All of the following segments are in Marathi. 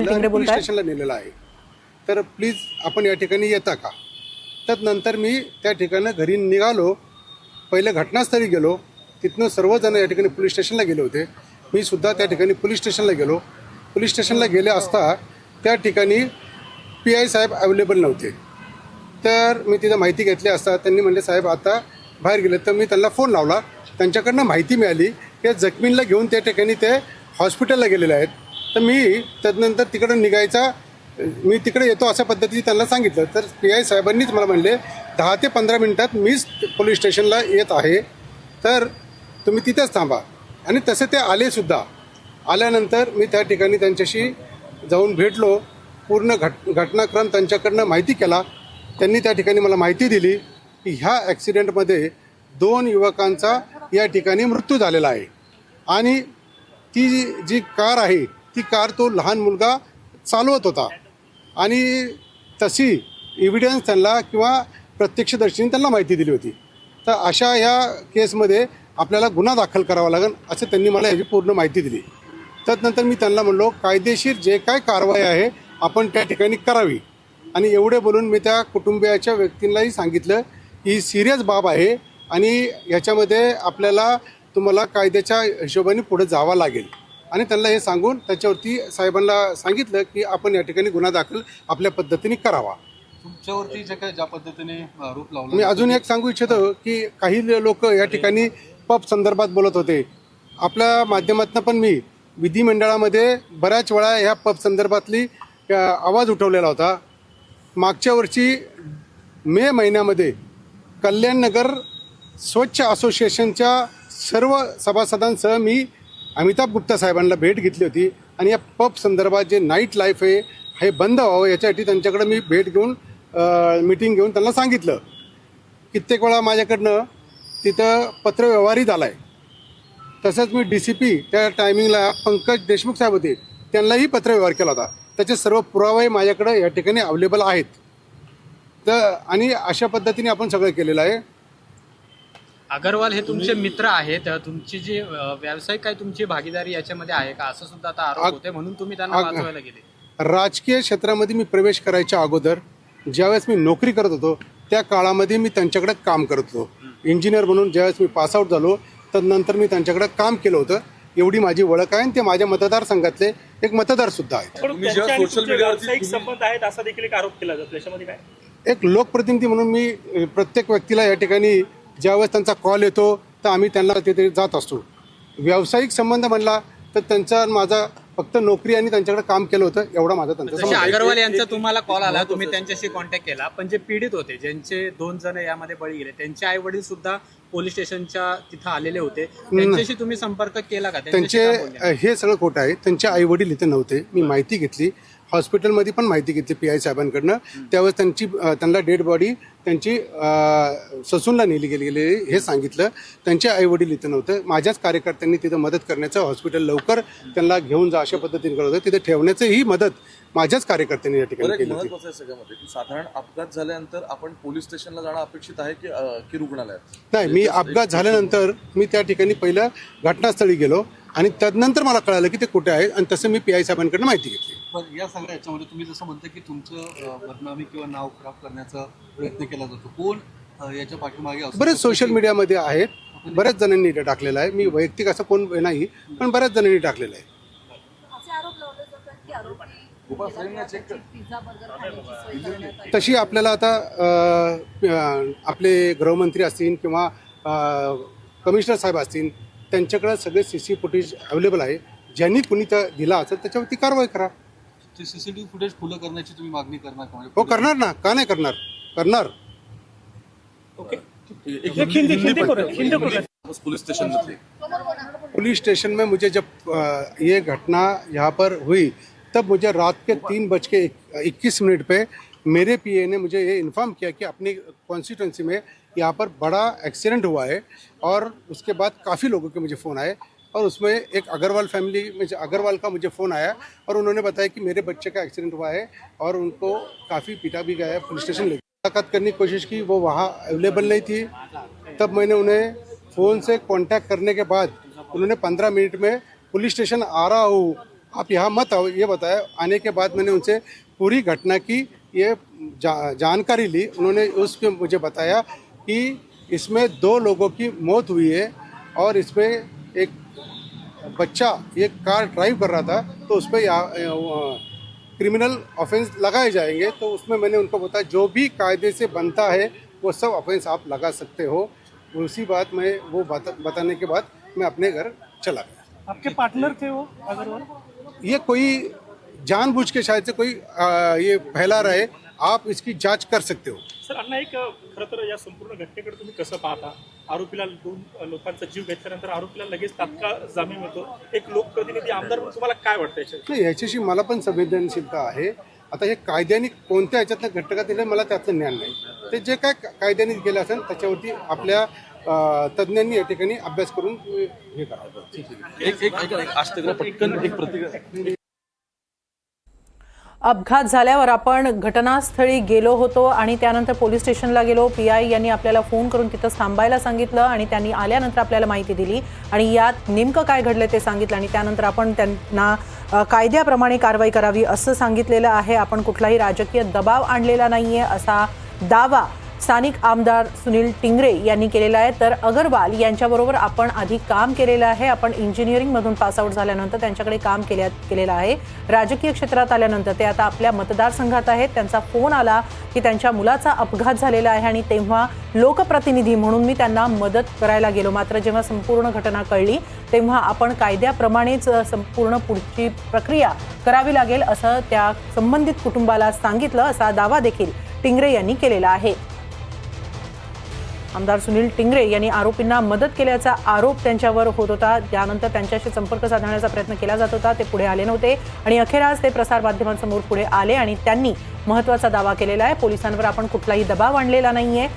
ठिंगरे पोलीस बोलताय. स्टेशनला नेलेलं आहे. तर प्लीज आपण या ठिकाणी येता का. त्यानंतर मी त्या ठिकाणी घरी निघालो. पहिले घटनास्थळी गेलो. तिथनं सर्वजण या ठिकाणी पोलीस स्टेशनला गेले होते. मी सुद्धा त्या ठिकाणी पोलीस स्टेशनला गेलो. पोलीस स्टेशनला गेले असता त्या ठिकाणी PI साहेब अवेलेबल नव्हते. तर मी तिथं माहिती घेतली असता त्यांनी म्हणले साहेब आता बाहेर गेले. तर मी त्यांना फोन लावला. त्यांच्याकडनं माहिती मिळाली की जखमींना घेऊन त्या ठिकाणी ते हॉस्पिटलला गेलेले आहेत. तर मी त्यानंतर तिकडं निघायचा मी तिकडे येतो अशा पद्धतीने त्यांना सांगितलं. तर PI साहेबांनीच मला म्हणले 10 ते 15 मिनिटात मीच पोलीस स्टेशनला येत आहे, तर तुम्ही तिथेच थांबा. आणि तसे ते आलेसुद्धा. आल्यानंतर मी त्या ठिकाणी त्यांच्याशी जाऊन भेटलो. पूर्ण घटनाक्रम त्यांच्याकडनं माहिती केला. त्यांनी त्या ठिकाणी मला माहिती दिली की ह्या ॲक्सिडेंटमध्ये 2 युवकांचा या ठिकाणी मृत्यू झालेला आहे. आणि ती जी कार आहे ती कार तो लहान मुलगा चालवत होता. आणि तशी एव्हिडन्स त्यांना किंवा प्रत्यक्षदर्शींनी त्यांना माहिती दिली होती. तर अशा ह्या केसमध्ये आपल्याला गुन्हा दाखल करावा लागेल असं त्यांनी मला याची पूर्ण माहिती दिली. त्यानंतर मी त्यांना म्हणलो कायदेशीर जे काय कारवाई आहे आपण त्या ठिकाणी करावी. आणि एवढे बोलून मी त्या कुटुंबियाच्या व्यक्तींनाही सांगितलं की ही सिरियस बाब आहे आणि याच्यामध्ये आपल्याला तुम्हाला कायद्याच्या हिशोबाने पुढे जावं लागेल. आणि त्यांना हे सांगून त्याच्यावरती साहेबांना सांगितलं की आपण या ठिकाणी गुन्हा दाखल आपल्या पद्धतीने करावा. तुमच्यावरती जे काय ज्या पद्धतीने आरोप लावला मी अजून एक सांगू इच्छितो की काही लोक या ठिकाणी पब संदर्भात बोलत होते. आपल्या माध्यमातून पण मी विधिमंडळामध्ये बऱ्याच वेळा ह्या पब संदर्भातली आवाज उठवलेला होता. मागच्या वर्षी मे महिन्यामध्ये कल्याणनगर स्वच्छ असोसिएशनच्या सर्व सभासदांसह मी अमिताभ गुप्ता साहेबांना भेट घेतली होती. आणि या पब संदर्भात जे नाईट लाईफ आहे हे बंद व्हावं याच्यासाठी त्यांच्याकडे मी भेट घेऊन मीटिंग घेऊन त्यांना सांगितलं. कित्येक वेळा माझ्याकडनं तिथं पत्रव्यवहारही झाला आहे. तसंच मी DCP त्या टायमिंगला पंकज देशमुख साहेब होते त्यांनाही पत्रव्यवहार केला होता. त्याचे सर्व पुरावे माझ्याकडे या ठिकाणी अवेलेबल आहेत. तर आणि अशा पद्धतीने आपण सगळं केलेलं आहे. अगरवाल हे तुमचे मित्र आहेत, तुमची जी व्यावसायिक काय तुमची भागीदारी याच्यामध्ये आहे का असं सुद्धा आता आरोप होते, म्हणून तुम्ही त्यांना वाचवायला गेले. राजकीय क्षेत्रामध्ये मी प्रवेश करायच्या अगोदर ज्यावेळेस मी नोकरी करत होतो त्या काळामध्ये मी त्यांच्याकडे काम करत होतो. इंजिनियर म्हणून ज्यावेळेस मी पासआउट झालो त्यानंतर मी त्यांच्याकडे काम केलं होतं. एवढी माझी ओळख आहे आणि ते माझ्या मतदारसंघातले एक मतदार सुद्धा आहेत. व्यावसायिक संबंध आहेत असा देखील एक आरोप केला जातो. त्याच्यामध्ये काय एक लोकप्रतिनिधी म्हणून मी प्रत्येक व्यक्तीला या ठिकाणी ज्यावेळेस त्यांचा कॉल येतो तर आम्ही त्यांना तिथे जात असतो. व्यावसायिक संबंध म्हणला तर त्यांचा माझा फक्त नोकरी आणि त्यांच्याकडे काम केलं होतं एवढा माझा त्यांचा जसे अगरवाल यांचा तुम्हाला कॉल आला, तुम्ही त्यांच्याशी कॉन्टॅक्ट केला, पण जे पीडित होते ज्यांचे 2 जण यामध्ये बळी गेले त्यांचे आई वडील सुद्धा पोलीस स्टेशनच्या तिथं आलेले होते, त्यांच्याशी तुम्ही संपर्क केला का? त्यांचे हे सगळं खोटं आहे. त्यांचे आई वडील इथे नव्हते. मी माहिती घेतली हॉस्पिटलमध्ये पण माहिती घेतली PI साहेबांकडनं. त्यावेळेस त्यांना डेड बॉडी त्यांची ससूनला नेली गेली हे सांगितलं. त्यांचे आई वडील इथं नव्हतं. माझ्याच कार्यकर्त्यांनी तिथं मदत करण्याचं हॉस्पिटल लवकर त्यांना घेऊन जा अशा पद्धतीने करत होतं. तिथे ठेवण्याचं ही मदत माझ्याच कार्यकर्त्यांनी या ठिकाणी केली होती. महत्त्वाचं आहे सगळ्यामध्ये की साधारण अपघात झाल्यानंतर आपण पोलीस स्टेशनला जाणं अपेक्षित आहे की रुग्णालयात? नाही, मी अपघात झाल्यानंतर मी त्या ठिकाणी पहिलं घटनास्थळी गेलो आणि त्यानंतर मला कळालं की ते कुठे आहे आणि तसं मी PI साहेबांकडनं माहिती घेतली. पण या सगळ्या याच्यामध्ये तुम्ही जसं म्हणता की तुमचं बदनामी किंवा नाव खराब करण्याचा प्रयत्न केला जातो, कोण याच्या पाठीमागे असतो? बरेच सोशल मीडियामध्ये आहेत. बऱ्याच जणांनी ते टाकलेलं आहे. मी वैयक्तिक असं कोण नाही पण बऱ्याच जणांनी टाकलेलं आहे. तशी आपल्याला आता आपले गृहमंत्री असतील किंवा कमिशनर साहेब असतील त्यांच्याकडे सगळे CC फुटेज अवेलेबल आहे. ज्यांनी कुणी दिला असेल त्याच्यावरती कारवाई करा. ते CCTV फुटेज खुलं करण्याची तुम्ही मागणी करणार का? हो करणार ना, का नाही करणार, करणार. पुलिस स्टेशन में मुझे जब ये घटना यहाँ पर हुई तब मुझे रात के 3:21 पे मेरे PA ने मुझे ये इन्फॉर्म किया कि अपनी कॉन्स्टिट्यूंसी में यहाँ पर बड़ा एक्सीडेंट हुआ है. और उसके बाद काफ़ी लोगों के मुझे फ़ोन आए और उसमें एक अग्रवाल फैमिली में अग्रवाल का मुझे फ़ोन आया और उन्होंने बताया कि मेरे बच्चे का एक्सीडेंट हुआ है और उनको काफ़ी पीटा भी गया है. पुलिस स्टेशन ले मुलाकात करने की कोशिश की, वो वहाँ अवेलेबल नहीं थी. तब मैंने उन्हें फ़ोन से कांटेक्ट करने के बाद उन्होंने 15 मिनट में पुलिस स्टेशन आ रहा हूँ आप यहाँ मत आओ, ये बताया। आने के बाद मैंने उनसे पूरी घटना की ये जानकारी ली। उन्होंने उसके मुझे बताया कि इसमें 2 लोगों की मौत हुई है और इसमें एक बच्चा ये कार ड्राइव कर रहा था, तो उस पर क्रिमिनल ऑफेंस लगाए जाएंगे। तो उसमें मैंने उनको बताया जो भी कायदे से बनता है वो सब ऑफेंस आप लगा सकते हो। उसी बात में वो बताने के बाद मैं अपने घर चला गया। आपके पार्टनर थे वो अग्रवाल? ये कोई जानबूझ के शायद से कोई ये फैला रहे, आप इसकी जांच कर सकते हो। सर, अण्णा, एक खरं तर या संपूर्ण घटनेकडे तुम्ही कसं पाहता? आरोपीला 2 लोकांचा जीव घेतल्यानंतर आरोपीला लगेच तात्काळ जामीन मिळतो, एक लोकप्रतिनिधी आमदार म्हणून तुम्हाला काय वाटतं याच्यात? नाही, याच्याशी मला पण संवेदनशीलता आहे। आता हे कायद्याने कोणत्या ह्याच्यातनं घटका दिलं मला त्यातलं ज्ञान नाही। ते जे काय कायद्याने केलं असेल त्याच्यावरती आपल्या तज्ज्ञांनी या ठिकाणी अभ्यास करून हे करावं। एक आष्टग्रह पटकन एक प्रतिक्रिया। अपघात झाल्यावर आपण घटनास्थळी गेलो होतो आणि त्यानंतर पोलीस स्टेशनला गेलो। PI यांनी आपल्याला फोन करून तिथं थांबायला सांगितलं आणि त्यांनी आल्यानंतर आपल्याला माहिती दिली आणि यात नेमकं काय घडलं ते सांगितलं आणि त्यानंतर आपण त्यांना कायद्याप्रमाणे कारवाई करावी असं सांगितलेलं आहे। आपण कुठलाही राजकीय दबाव आणलेला नाहीये असा दावा स्थानिक आमदार सुनील टिंगरे यांनी केलेला आहे। तर अग्रवाल यांच्याबरोबर आपण आधी काम केलेलं आहे। आपण इंजिनिअरिंगमधून पासआउट झाल्यानंतर त्यांच्याकडे काम केलेलं आहे। राजकीय क्षेत्रात आल्यानंतर ते आता आपल्या मतदारसंघात आहेत। त्यांचा फोन आला की त्यांच्या मुलाचा अपघात झालेला आहे आणि तेव्हा लोकप्रतिनिधी म्हणून मी त्यांना मदत करायला गेलो। मात्र जेव्हा संपूर्ण घटना कळली तेव्हा आपण कायद्याप्रमाणेच संपूर्ण पुढची प्रक्रिया करावी लागेल असं त्या संबंधित कुटुंबाला सांगितलं असा दावा देखील टिंगरे यांनी केलेला आहे। आमदार सुनील टिंगरे यांनी आरोपींना मदत केल्याचा आरोप त्यांच्यावर होत होता। त्यानंतर त्यांच्याशी संपर्क साधण्याचा प्रयत्न केला जात होता, ते पुढे आले नव्हते आणि अखेर आज ते प्रसार माध्यमांसमोर पुढे आले आणि त्यांनी महत्त्वाचा दावा केलेला आहे। पोलिसांवर आपण कुठलाही दबाव आणलेला नाहीये,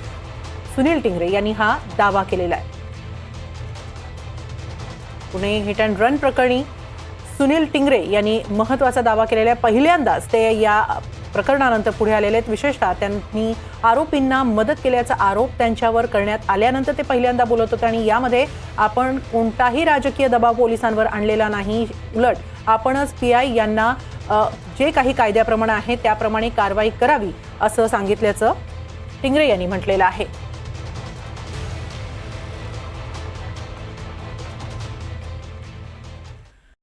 सुनील टिंगरे यांनी हा दावा केलेला आहे। पुणे हिट अँड रन प्रकरणी सुनील टिंगरे यांनी महत्त्वाचा दावा केलेला आहे। पहिल्यांदाच ते या प्रकरणानंतर पुढे आलेले आहेत। विशेषतः त्यांनी आरोपींना मदत केल्याचा आरोप त्यांच्यावर करण्यात आल्यानंतर ते पहिल्यांदा बोलत होते आणि यामध्ये आपण कोणताही राजकीय दबाव पोलिसांवर आणलेला नाही, उलट आपणच PI यांना जे काही कायद्याप्रमाणे आहे त्याप्रमाणे कारवाई करावी असं सांगितल्याचं टिंगरे यांनी म्हटलेलं आहे।